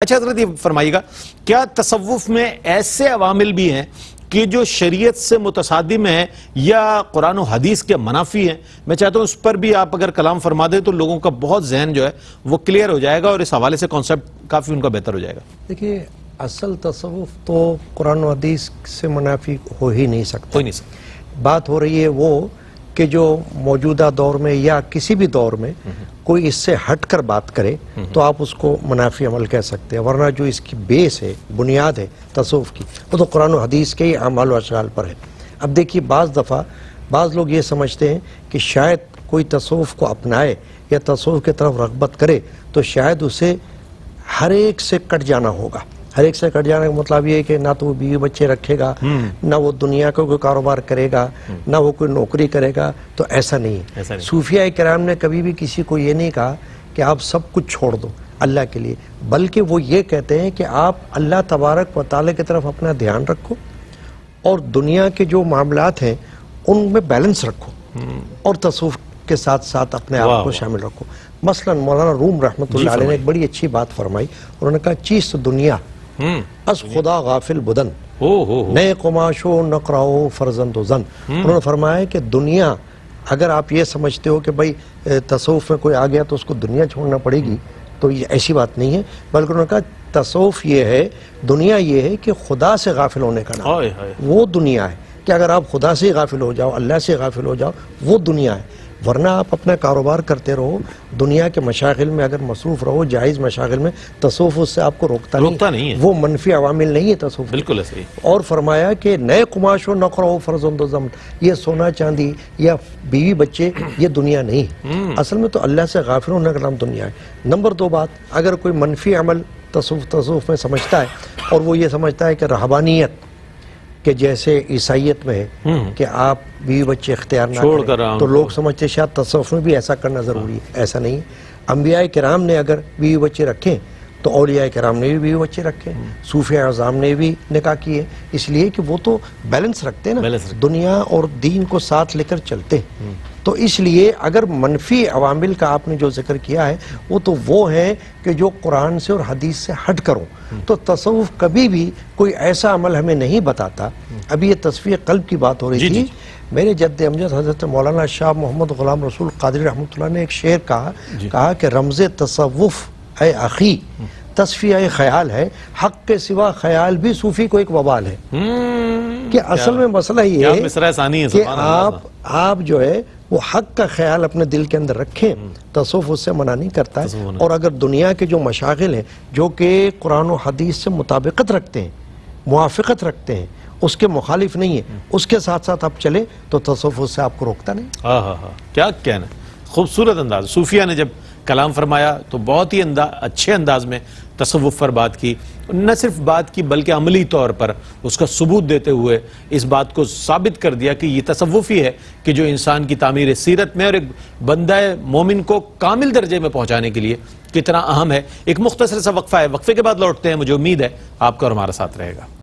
اچھا حضرت یہ فرمائیے گا، کیا تصوف میں ایسے عوامل بھی ہیں کہ جو شریعت سے متصادم ہیں یا قرآن و حدیث کے منافی ہیں؟ میں چاہتا ہوں اس پر بھی آپ اگر کلام فرما دیں تو لوگوں کا بہت ذہن جو ہے وہ کلیئر ہو جائے گا اور اس حوالے سے کانسیپٹ کافی ان کا بہتر ہو جائے گا۔ دیکھیے، اصل تصوف تو قرآن و حدیث سے منافی ہو ہی نہیں سکتا۔ بات ہو رہی ہے وہ کہ جو موجودہ دور میں یا کسی بھی دور میں کوئی اس سے ہٹ کر بات کرے تو آپ اس کو منافی عمل کہہ سکتے ہیں، ورنہ جو اس کی بیس ہے، بنیاد ہے تصوف کی، وہ تو قرآن و حدیث کے ہی اعمال و اشعال پر ہے۔ اب دیکھیے، بعض دفعہ بعض لوگ یہ سمجھتے ہیں کہ شاید کوئی تصوف کو اپنائے یا تصوف کی طرف رغبت کرے تو شاید اسے ہر ایک سے کٹ جانا ہوگا۔ ہر ایک سے کٹ جانے کا مطلب یہ ہے کہ نہ تو وہ بیوی بچے رکھے گا، نہ وہ دنیا کا کوئی کاروبار کرے گا، نہ وہ کوئی نوکری کرے گا۔ تو ایسا نہیں ہے۔ صوفیاء کرام نے کبھی بھی کسی کو یہ نہیں کہا کہ آپ سب کچھ چھوڑ دو اللہ کے لیے، بلکہ وہ یہ کہتے ہیں کہ آپ اللہ تبارک و تعالیٰ کی طرف اپنا دھیان رکھو اور دنیا کے جو معاملات ہیں ان میں بیلنس رکھو اور تصوف کے ساتھ ساتھ اپنے آپ کو شامل رکھو۔ مثلا مولانا روم رحمۃ اللہ علیہ نے ایک بڑی اچھی بات فرمائی، انہوں نے کہا چیز دنیا از خدا غافل بدن، نئے قماشو نقراؤ فرزند و زن۔ انہوں نے فرمایا کہ دنیا، اگر آپ یہ سمجھتے ہو کہ بھائی تصوف میں کوئی آ گیا تو اس کو دنیا چھوڑنا پڑے گی، تو یہ ایسی بات نہیں ہے، بلکہ انہوں نے کہا تصوف یہ ہے، دنیا یہ ہے کہ خدا سے غافل ہونے کا نام، وہ دنیا ہے کہ اگر آپ خدا سے غافل ہو جاؤ، اللہ سے غافل ہو جاؤ، وہ دنیا ہے۔ ورنہ آپ اپنا کاروبار کرتے رہو، دنیا کے مشاغل میں اگر مصروف رہو، جائز مشاغل میں، تصوف اس سے آپ کو روکتا نہیں ہے، وہ منفی عوامل نہیں ہے تصوف۔ بالکل صحیح۔ اور فرمایا کہ نئے قماش و نقرو فرزند و زمن، یہ سونا چاندی یا بیوی بچے یہ دنیا نہیں، اصل میں تو اللہ سے غافل ہونے کا نام دنیا ہے۔ نمبر دو بات، اگر کوئی منفی عمل تصوف میں سمجھتا ہے اور وہ یہ سمجھتا ہے کہ رہبانیت کہ جیسے عیسائیت میں ہے کہ آپ بیوی بچے اختیار نہ کریں، تو لوگ سمجھتے شاید تصوف میں بھی ایسا کرنا ضروری ہے۔ ایسا نہیں ہے۔ انبیاء کرام نے اگر بیوی بچے رکھیں تو اولیاء کرام نے بھی بیوی بچے رکھے، صوفیاء اعظام نے بھی نکاح کیے، اس لیے کہ وہ تو بیلنس رکھتے ہیں نا، دنیا اور دین کو ساتھ لے کر چلتے ہیں۔ تو اس لیے اگر منفی عوامل کا آپ نے جو ذکر کیا ہے وہ تو وہ ہے کہ جو قرآن سے اور حدیث سے ہٹ کرو، تو تصوف کبھی بھی کوئی ایسا عمل ہمیں نہیں بتاتا۔ ابھی یہ تصفیہ قلب کی بات ہو رہی تھی، میرے جد امجد حضرت مولانا شاہ محمد غلام رسول قادری رحمۃ اللہ نے ایک شعر کہا کہ رمز تصوف اے اخی تصفیہ خیال ہے، حق کے سوا خیال بھی صوفی کو ایک وبال ہے۔ کہ اصل میں مسئلہ یہ ہے کہ آپ جو ہے وہ حق کا خیال اپنے دل کے اندر رکھیں، تصوف اس سے منع نہیں کرتا ہے۔ اور اگر دنیا کے جو مشاغل ہیں جو کہ قرآن و حدیث سے مطابقت رکھتے ہیں، موافقت رکھتے ہیں، اس کے مخالف نہیں ہے، اس کے ساتھ ساتھ آپ چلیں تو تصوف اس سے آپ کو روکتا نہیں۔ کیا کہنا، خوبصورت انداز۔ صوفیہ نے جب کلام فرمایا تو بہت ہی اچھے انداز میں تصوف پر بات کی، نہ صرف بات کی بلکہ عملی طور پر اس کا ثبوت دیتے ہوئے اس بات کو ثابت کر دیا کہ یہ تصوف ہی ہے کہ جو انسان کی تعمیر سیرت میں اور ایک بندہ مومن کو کامل درجے میں پہنچانے کے لیے کتنا اہم ہے۔ ایک مختصر سا وقفہ ہے، وقفے کے بعد لوٹتے ہیں، مجھے امید ہے آپ کا اور ہمارا ساتھ رہے گا۔